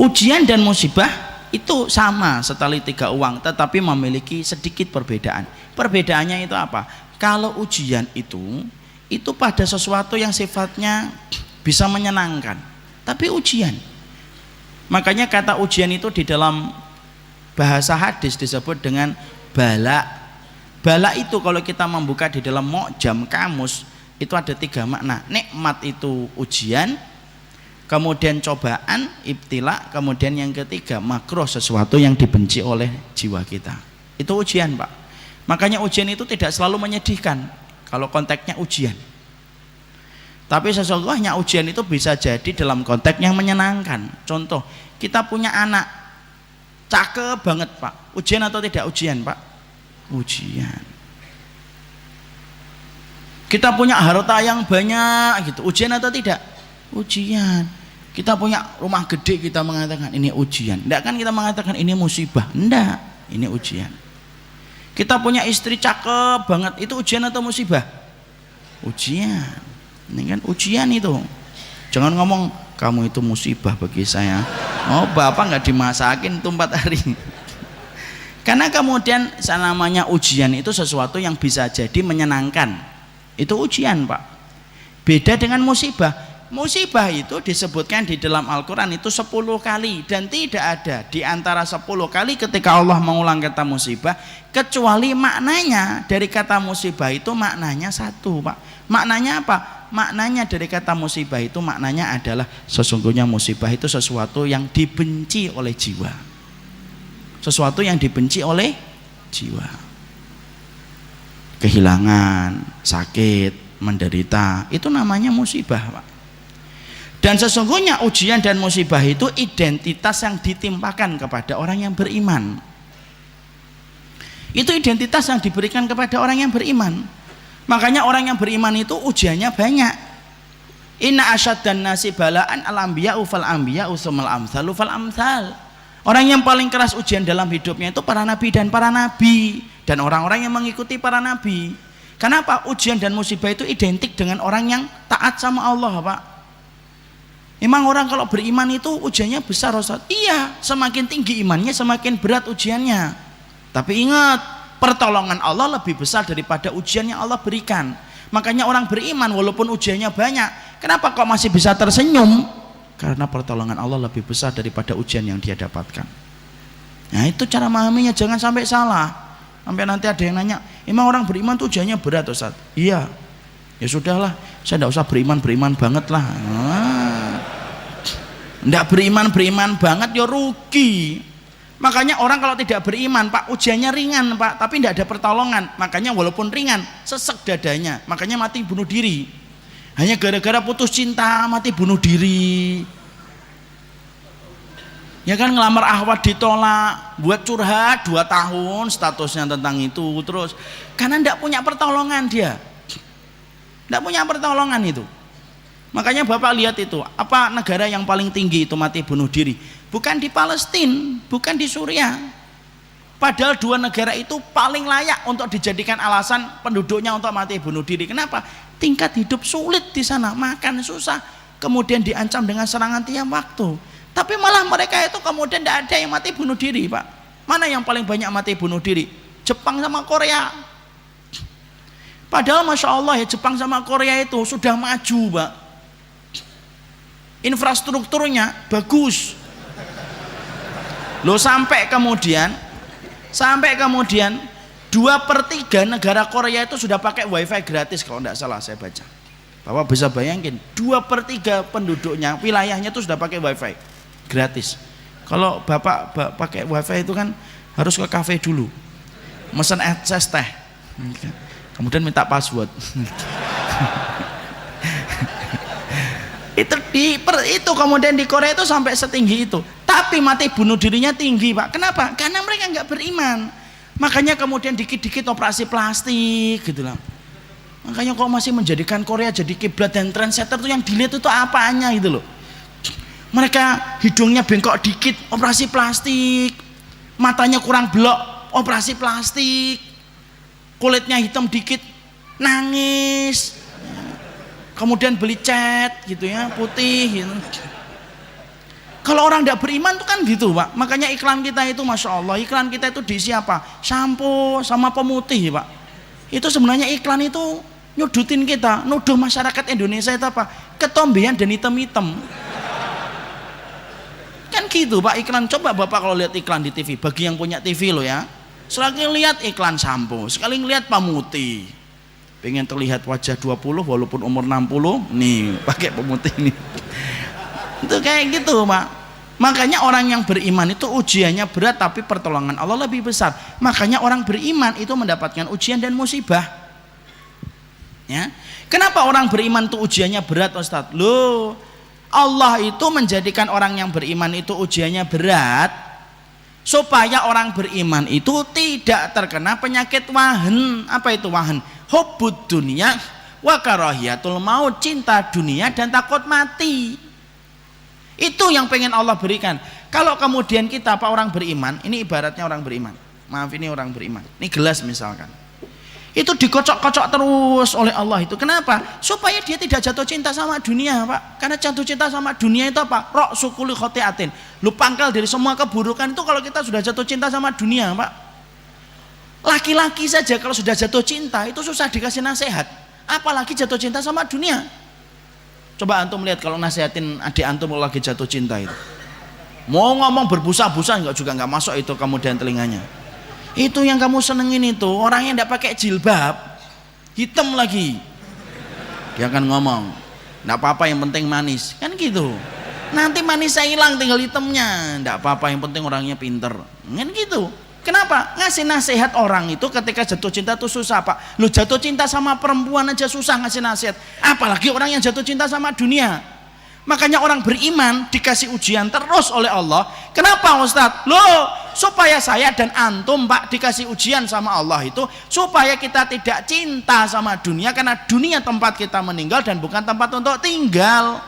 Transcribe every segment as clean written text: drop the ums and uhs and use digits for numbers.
Ujian dan musibah itu sama setali tiga uang, tetapi memiliki sedikit perbedaan. Perbedaannya itu apa? Kalau ujian itu pada sesuatu yang sifatnya bisa menyenangkan, tapi ujian. Makanya kata ujian itu di dalam bahasa hadis disebut dengan bala. Bala itu kalau kita membuka di dalam Mu'jam kamus itu ada tiga makna. Nikmat itu ujian, kemudian cobaan, ibtila, kemudian yang ketiga makruh, sesuatu yang dibenci oleh jiwa kita. Itu ujian, Pak. Makanya ujian itu tidak selalu menyedihkan kalau konteksnya ujian. Tapi sesungguhnya ujian itu bisa jadi dalam konteks yang menyenangkan. Contoh, kita punya anak cakep banget, Pak. Ujian atau tidak ujian, Pak? Ujian. Kita punya harta yang banyak gitu. Ujian atau tidak? Ujian. Kita punya rumah gede, kita mengatakan ini ujian. Tidak kan kita mengatakan ini musibah. Tidak, ini ujian. Kita punya istri cakep banget, itu ujian atau musibah? Ujian. Ini kan ujian itu. Jangan ngomong kamu itu musibah bagi saya. Oh, bapak nggak dimasakin tuh 4 hari. Karena kemudian namanya ujian itu sesuatu yang bisa jadi menyenangkan. Itu ujian, Pak. Beda dengan musibah. Musibah itu disebutkan di dalam Al-Quran itu 10 kali, dan tidak ada di antara 10 kali ketika Allah mengulang kata musibah kecuali maknanya dari kata musibah itu maknanya satu, Pak. Maknanya apa? Maknanya dari kata musibah itu maknanya adalah sesungguhnya musibah itu sesuatu yang dibenci oleh jiwa. Sesuatu yang dibenci oleh jiwa. Kehilangan, sakit, menderita, itu namanya musibah, Pak. Dan sesungguhnya ujian dan musibah itu identitas yang ditimpakan kepada orang yang beriman. Itu identitas yang diberikan kepada orang yang beriman. Makanya orang yang beriman itu ujiannya banyak. Inna asyaddan nasi balaan al-anbiya'u fal-anbiya'u tsummal amsalu fal-amsal. Orang yang paling keras ujian dalam hidupnya itu para nabi dan para nabi, dan orang-orang yang mengikuti para nabi. Kenapa? Ujian dan musibah itu identik dengan orang yang taat sama Allah, Pak. Emang orang kalau beriman itu ujiannya besar, Ustaz? Iya, semakin tinggi imannya semakin berat ujiannya. Tapi ingat, pertolongan Allah lebih besar daripada ujian yang Allah berikan. Makanya orang beriman walaupun ujiannya banyak, kenapa kok masih bisa tersenyum? Karena pertolongan Allah lebih besar daripada ujian yang dia dapatkan. Nah, itu cara memahaminya, jangan sampai salah. Sampai nanti ada yang nanya, emang orang beriman tuh ujiannya berat, Ustaz? Iya. Ya sudahlah, saya tidak usah beriman banget lah. Tidak beriman banget ya rugi. Makanya orang kalau tidak beriman, Pak, ujiannya ringan, Pak, tapi tidak ada pertolongan. Makanya walaupun ringan, sesek dadanya. Makanya mati bunuh diri. Hanya gara-gara putus cinta mati bunuh diri. Ya kan, ngelamar ahwat ditolak, buat curhat 2 tahun statusnya tentang itu terus. Karena tidak punya pertolongan dia. Tidak punya pertolongan itu. Makanya Bapak lihat itu, apa negara yang paling tinggi itu mati bunuh diri? Bukan di Palestina, bukan di Suriah. Padahal 2 negara itu paling layak untuk dijadikan alasan penduduknya untuk mati bunuh diri. Kenapa? Tingkat hidup sulit di sana, makan susah, kemudian diancam dengan serangan tiap waktu. Tapi malah mereka itu kemudian tidak ada yang mati bunuh diri, Pak. Mana yang paling banyak mati bunuh diri? Jepang sama Korea. Padahal Masya Allah ya, Jepang sama Korea itu sudah maju, Pak. Infrastrukturnya bagus. Loh, sampai kemudian 2/3 negara Korea itu sudah pakai wifi gratis kalau tidak salah saya baca. Bapak bisa bayangin 2/3 penduduknya, wilayahnya itu sudah pakai wifi gratis. Kalau Bapak pakai wifi itu kan harus ke kafe dulu, mesen es teh, kemudian minta password. itu kemudian di Korea itu sampai setinggi itu, tapi mati bunuh dirinya tinggi, Pak. Kenapa? Karena mereka nggak beriman. Makanya kemudian dikit-dikit operasi plastik gitu lah. Makanya kok masih menjadikan Korea jadi kiblat dan trendsetter tuh yang dilihat itu apanya gitu loh. Mereka hidungnya bengkok dikit, operasi plastik. Matanya kurang blok, operasi plastik. Kulitnya hitam dikit, nangis. Kemudian beli cat gitu ya, putih gitu. Kalau orang tidak beriman tuh kan gitu Pak. Makanya iklan kita itu Masya Allah, iklan kita itu diisi apa? Sampo sama pemutih Pak. Itu sebenarnya iklan itu nyudutin kita, nuduh masyarakat Indonesia itu apa? Ketombean dan hitam-hitam. Kan gitu Pak iklan. Coba Bapak kalau lihat iklan di TV, bagi yang punya TV loh ya, sekali lihat iklan sampo, sekali lihat pemutih, pengen terlihat wajah 20 walaupun umur 60 nih pakai pemutih nih. Itu kayak gitu Pak. Makanya orang yang beriman itu ujiannya berat tapi pertolongan Allah lebih besar. Makanya orang beriman itu mendapatkan ujian dan musibah ya. Kenapa orang beriman itu ujiannya berat Ustadz? Loh, Allah itu menjadikan orang yang beriman itu ujiannya berat supaya orang beriman itu tidak terkena penyakit wahan. Apa itu wahan? Hubbud dunia wa karahiyatul maut, cinta dunia dan takut mati. Itu yang pengen Allah berikan. Kalau kemudian kita apa orang beriman, ini ibaratnya orang beriman, maaf ini orang beriman, ini gelas misalkan, itu dikocok-kocok terus oleh Allah itu. Kenapa? Supaya dia tidak jatuh cinta sama dunia Pak. Karena jatuh cinta sama dunia itu apa? Rok sukuli khotiatin, lu pangkal dari semua keburukan. Itu kalau kita sudah jatuh cinta sama dunia Pak. Laki-laki saja kalau sudah jatuh cinta itu susah dikasih nasihat, apalagi jatuh cinta sama dunia. Coba antum lihat kalau nasihatin adik antum lagi jatuh cinta itu, mau ngomong berbusa-busa juga nggak masuk itu kemudian telinganya. Itu yang kamu senengin itu orang yang tidak pakai jilbab, hitam lagi, dia akan ngomong nggak apa-apa yang penting manis, kan gitu. Nanti manisnya hilang tinggal hitamnya, nggak apa-apa yang penting orangnya pinter, kan gitu. Kenapa? Ngasih nasihat orang itu ketika jatuh cinta itu susah Pak. Lu jatuh cinta sama perempuan aja susah ngasih nasihat, apalagi orang yang jatuh cinta sama dunia. Makanya orang beriman dikasih ujian terus oleh Allah. Kenapa Ustadz? Loh, supaya saya dan antum Pak dikasih ujian sama Allah itu supaya kita tidak cinta sama dunia, karena dunia tempat kita meninggal dan bukan tempat untuk tinggal.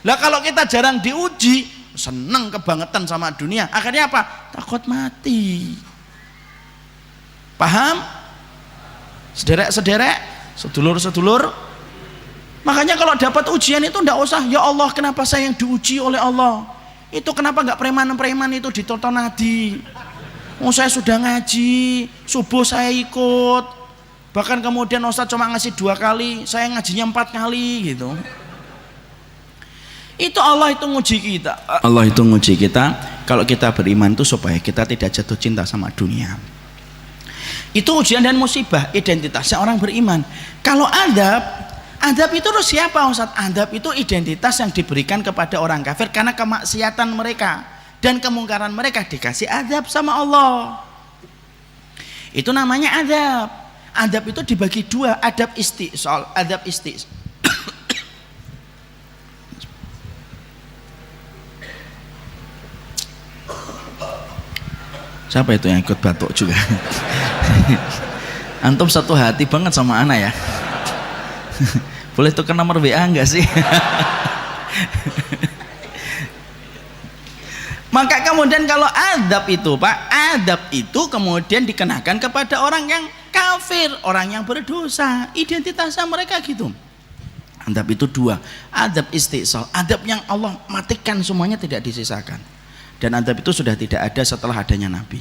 Lah kalau kita jarang diuji, seneng kebangetan sama dunia, akhirnya apa? Takut mati. Paham? Sederek-sederek, sedulur-sedulur. Makanya kalau dapat ujian itu ndak usah ya Allah kenapa saya yang diuji oleh Allah, itu kenapa nggak preman-preman itu ditonton nadi. Oh saya sudah ngaji, subuh saya ikut, bahkan kemudian Ustadz cuma ngasih 2 kali, saya ngajinya 4 kali gitu. Itu Allah itu nguji kita. Allah itu nguji kita kalau kita beriman itu supaya kita tidak jatuh cinta sama dunia. Itu ujian dan musibah, identitasnya orang beriman. Kalau adab itu terus siapa Ustaz? Adab itu identitas yang diberikan kepada orang kafir karena kemaksiatan mereka dan kemungkaran mereka, dikasih adab sama Allah. Itu namanya adab. Adab itu dibagi 2, adab istisol, adab istis. Siapa itu yang ikut batuk juga? Antum satu hati banget sama Ana ya. Boleh tukar nomor WA enggak sih? Maka kemudian kalau adab itu Pak, adab itu kemudian dikenakan kepada orang yang kafir, orang yang berdosa, identitasnya mereka gitu. Adab itu 2, adab istisal, adab yang Allah matikan semuanya tidak disisakan. Dan adab itu sudah tidak ada setelah adanya Nabi.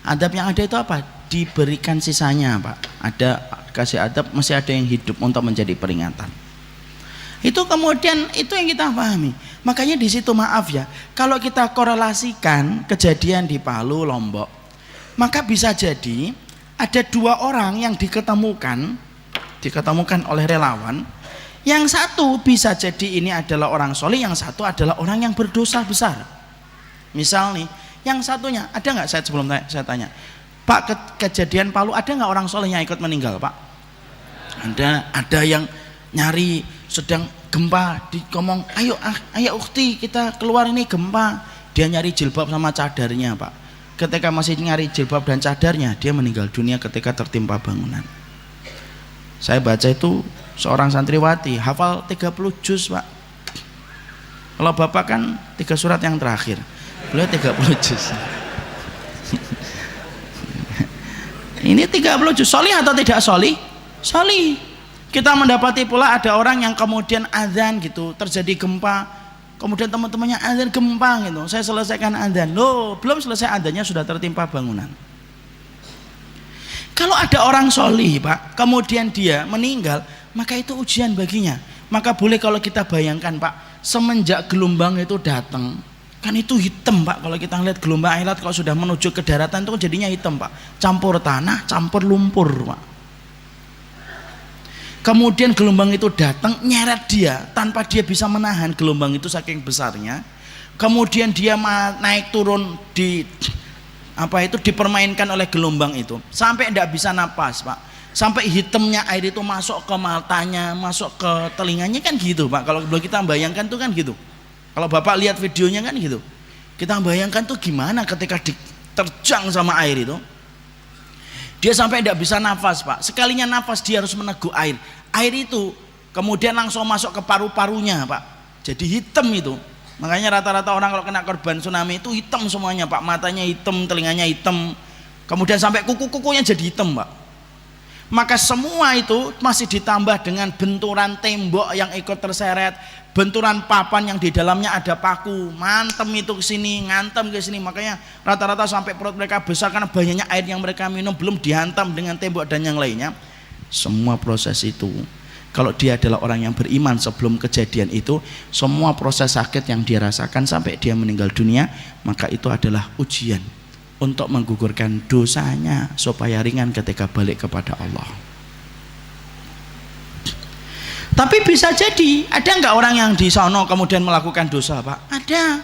Adab yang ada itu apa? Diberikan sisanya Pak. Ada kasih adab, masih ada yang hidup untuk menjadi peringatan. Itu kemudian itu yang kita pahami. Makanya di situ maaf ya, kalau kita korelasikan kejadian di Palu, Lombok, maka bisa jadi ada 2 orang yang diketemukan oleh relawan. Yang satu bisa jadi ini adalah orang soleh, yang satu adalah orang yang berdosa besar. Misal nih, yang satunya ada nggak, saya tanya, Pak, kejadian Palu ada nggak orang soleh yang ikut meninggal Pak? Ada yang nyari sedang gempa, ngomong ayo ukhti kita keluar ini gempa, dia nyari jilbab sama cadarnya Pak. Ketika masih nyari jilbab dan cadarnya, dia meninggal dunia ketika tertimpa bangunan. Saya baca itu seorang santriwati hafal 30 juz Pak. Kalau Bapak kan 3 surat yang terakhir, beliau 30 juz. Ini 30 juz, solih atau tidak solih? Solih. Kita mendapati pula ada orang yang kemudian azan gitu, terjadi gempa, kemudian teman-temannya adzan gempa gitu, saya selesaikan adzan, loh belum selesai adzannya sudah tertimpa bangunan. Kalau ada orang solih Pak, kemudian dia meninggal, maka itu ujian baginya. Maka boleh kalau kita bayangkan Pak, semenjak gelombang itu datang, kan itu hitam Pak. Kalau kita lihat gelombang air laut kalau sudah menuju ke daratan itu jadinya hitam Pak, campur tanah, campur lumpur Pak. Kemudian gelombang itu datang nyeret dia tanpa dia bisa menahan gelombang itu saking besarnya. Kemudian dia naik turun di dipermainkan oleh gelombang itu sampai tidak bisa napas Pak. Sampai hitamnya air itu masuk ke matanya, masuk ke telinganya kan gitu Pak. Kalau kita bayangkan tuh kan gitu. Kalau Bapak lihat videonya kan gitu. Kita bayangkan tuh gimana ketika diterjang sama air itu. Dia sampai tidak bisa nafas Pak. Sekalinya nafas dia harus meneguk air. Air itu kemudian langsung masuk ke paru-parunya Pak. Jadi hitam itu. Makanya rata-rata orang kalau kena korban tsunami itu hitam semuanya Pak. Matanya hitam, telinganya hitam. Kemudian sampai kuku-kukunya jadi hitam Pak. Maka semua itu masih ditambah dengan benturan tembok yang ikut terseret, benturan papan yang di dalamnya ada paku, mantem itu ke sini, ngantem ke sini. Makanya rata-rata sampai perut mereka besar karena banyaknya air yang mereka minum, belum dihantam dengan tembok dan yang lainnya. Semua proses itu, kalau dia adalah orang yang beriman sebelum kejadian itu, semua proses sakit yang dia rasakan sampai dia meninggal dunia, maka itu adalah ujian untuk menggugurkan dosanya supaya ringan ketika balik kepada Allah. Tapi bisa jadi ada nggak orang yang di sono kemudian melakukan dosa Pak? Ada.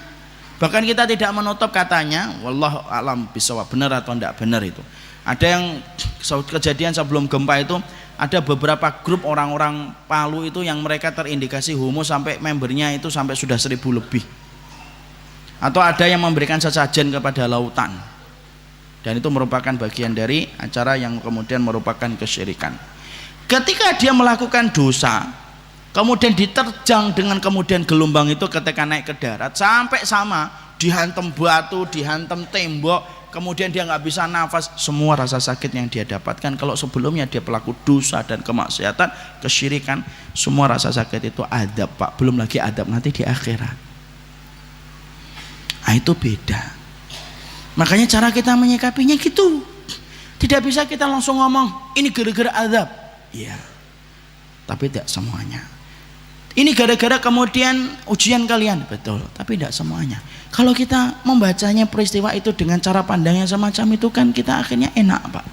Bahkan kita tidak menutup katanya, wallahu alam bisawab, benar atau tidak benar itu. Ada yang kejadian sebelum gempa itu, ada beberapa grup orang-orang Palu itu yang mereka terindikasi homo sampai membernya itu sampai sudah 1000 lebih. Atau ada yang memberikan sesajen kepada lautan. Dan itu merupakan bagian dari acara yang kemudian merupakan kesyirikan. Ketika dia melakukan dosa, kemudian diterjang dengan kemudian gelombang itu ketika naik ke darat, sampai sama dihantam batu, dihantam tembok, kemudian dia nggak bisa nafas, semua rasa sakit yang dia dapatkan kalau sebelumnya dia pelaku dosa dan kemaksiatan, kesyirikan, semua rasa sakit itu adab Pak, belum lagi adab nanti di akhirat. Nah itu beda. Makanya cara kita menyikapinya gitu. Tidak bisa kita langsung ngomong ini gara-gara azab. Iya. Tapi tidak semuanya. Ini gara-gara kemudian ujian kalian, betul. Tapi tidak semuanya. Kalau kita membacanya peristiwa itu dengan cara pandang yang semacam itu kan kita akhirnya enak Pak.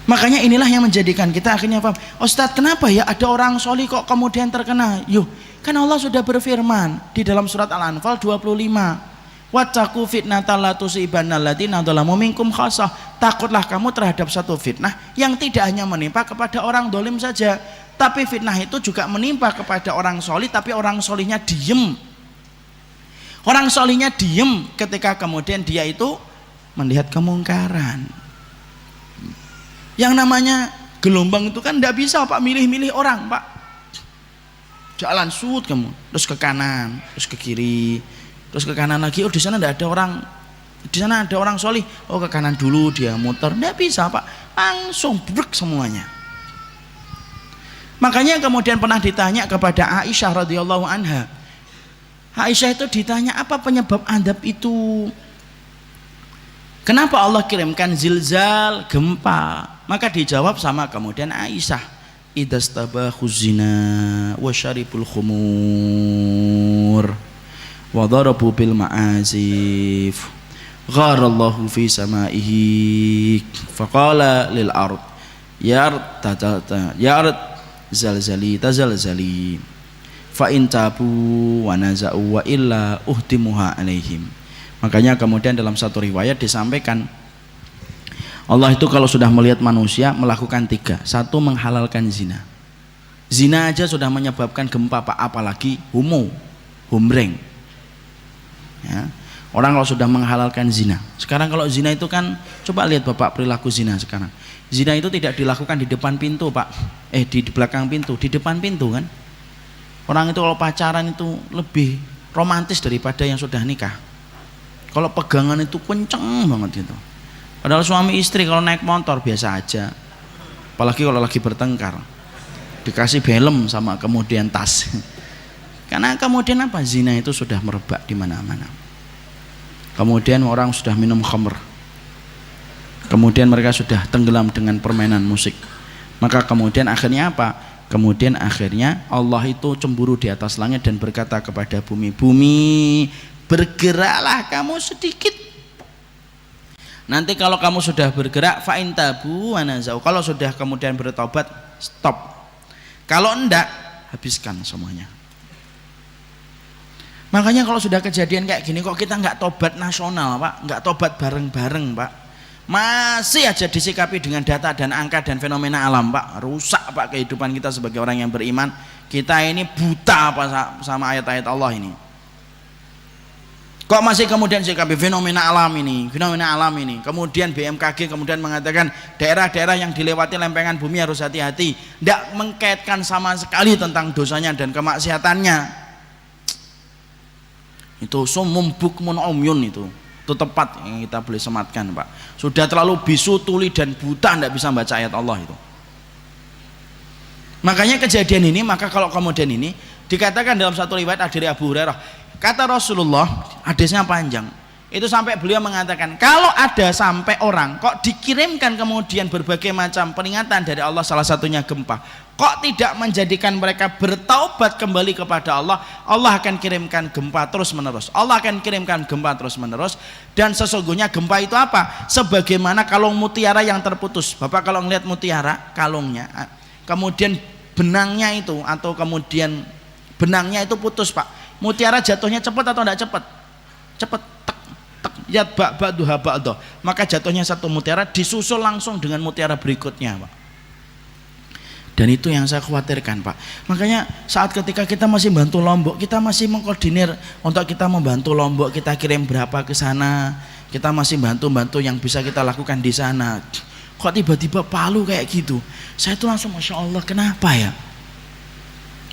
Makanya inilah yang menjadikan kita akhirnya paham. Ustadz kenapa ya ada orang solih kok kemudian terkena? Yuh, kan Allah sudah berfirman di dalam surat Al-Anfal 25. Wattaqu fitnatal la tusibanna alladziina dzalamu minkum khassah. Takutlah kamu terhadap satu fitnah yang tidak hanya menimpa kepada orang dolim saja, tapi fitnah itu juga menimpa kepada orang solih, tapi orang solihnya diem. Orang solihnya diem ketika kemudian dia itu melihat kemungkaran. Yang namanya gelombang itu kan tidak bisa Pak milih-milih orang Pak. Jalan sud kamu, terus ke kanan, terus ke kiri, terus ke kanan lagi, oh di sana tidak ada orang, di sana ada orang solih, oh ke kanan dulu dia muter, tidak bisa Pak, langsung brek semuanya. Makanya kemudian pernah ditanya kepada Aisyah radhiyallahu anha, Aisyah itu ditanya apa penyebab adab itu, kenapa Allah kirimkan zilzal, gempa, maka dijawab sama kemudian Aisyah, idastabahu zina wa syaribul khumur wa darabu bil ma'azif gharallahu fi samaihi faqala lil ard ya ard zalzali tazalzali fa in tabu wa naza'u wa illa uhtimuha alaihim. Makanya kemudian dalam satu riwayat disampaikan Allah itu kalau sudah melihat manusia melakukan 3. 1, menghalalkan zina. Zina aja sudah menyebabkan gempa Pak, apalagi humreng. Ya. Orang kalau sudah menghalalkan zina. Sekarang kalau zina itu kan, coba lihat Bapak perilaku zina sekarang. Zina itu tidak dilakukan di depan pintu Pak. Di belakang pintu, di depan pintu kan. Orang itu kalau pacaran itu lebih romantis daripada yang sudah nikah. Kalau pegangan itu kenceng banget itu. Padahal suami istri kalau naik motor biasa aja, apalagi kalau lagi bertengkar, dikasih helm sama kemudian tas, Karena kemudian apa? Zina itu sudah merebak di mana-mana. Kemudian orang sudah minum khamr. Kemudian mereka sudah tenggelam dengan permainan musik. Maka kemudian akhirnya apa? Kemudian akhirnya Allah itu cemburu di atas langit dan berkata kepada bumi, bumi bergeraklah kamu sedikit. Nanti kalau kamu sudah bergerak, fa'in tabu wa nazau. Kalau sudah kemudian bertobat, stop. Kalau enggak, habiskan semuanya. Makanya kalau sudah kejadian kayak gini, kok kita nggak tobat nasional, Pak? Nggak tobat bareng-bareng, Pak? Masih aja disikapi dengan data dan angka dan fenomena alam, Pak. Rusak, Pak, kehidupan kita sebagai orang yang beriman. Kita ini buta apa sama ayat-ayat Allah ini. Kok masih kemudian sikapi fenomena alam ini, kemudian BMKG kemudian mengatakan daerah-daerah yang dilewati lempengan bumi harus hati-hati, tidak mengkaitkan sama sekali tentang dosanya dan kemaksiatannya. Itu sumum bukmun umyun, itu tepat yang kita boleh sematkan, Pak. Sudah terlalu bisu, tuli dan buta, tidak bisa baca ayat Allah itu. Makanya kejadian ini, maka kalau kemudian ini dikatakan dalam satu riwayat dari Abu Hurairah, kata Rasulullah, hadisnya panjang, itu sampai beliau mengatakan, kalau ada sampai orang kok dikirimkan kemudian berbagai macam peringatan dari Allah, salah satunya gempa, kok tidak menjadikan mereka bertaubat kembali kepada Allah, Allah akan kirimkan gempa terus menerus. Allah akan kirimkan gempa terus menerus. Dan sesungguhnya gempa itu apa? Sebagaimana kalung mutiara yang terputus. Bapak kalau melihat mutiara, kalungnya, kemudian benangnya itu, atau kemudian benangnya itu putus, Pak. Mutiara jatuhnya cepat atau tidak cepat? Cepat, tek, tek, yat ba'duha ba'do. Maka jatuhnya satu mutiara disusul langsung dengan mutiara berikutnya, Pak. Dan itu yang saya khawatirkan, Pak. Makanya saat ketika kita masih bantu Lombok, kita masih mengkoordinir untuk kita membantu Lombok, kita kirim berapa ke sana, kita masih bantu-bantu yang bisa kita lakukan di sana. Kok tiba-tiba Palu kayak gitu? Saya tuh langsung Masya Allah, kenapa ya?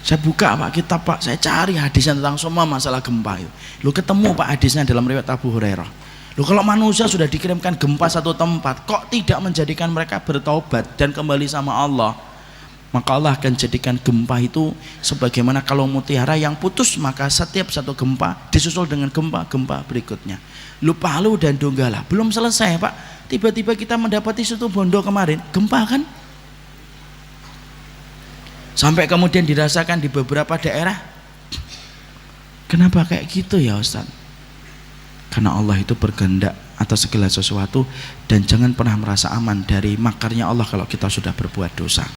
Saya buka, Pak, kitab, Pak, saya cari hadisnya tentang semua masalah gempa itu. Lu ketemu, Pak, hadisnya dalam riwayat Abu Hurairah. Lu kalau manusia sudah dikirimkan gempa satu tempat, kok tidak menjadikan mereka bertaubat dan kembali sama Allah? Maka Allah akan jadikan gempa itu sebagaimana kalau mutiara yang putus, maka setiap satu gempa disusul dengan gempa-gempa berikutnya. Lu Palu dan Donggala belum selesai, Pak, tiba-tiba kita mendapati Situ Bondo kemarin gempa kan, sampai kemudian dirasakan di beberapa daerah. Kenapa kayak gitu ya, Ustaz? Karena Allah itu berkehendak atas segala sesuatu, dan jangan pernah merasa aman dari makarnya Allah kalau kita sudah berbuat dosa.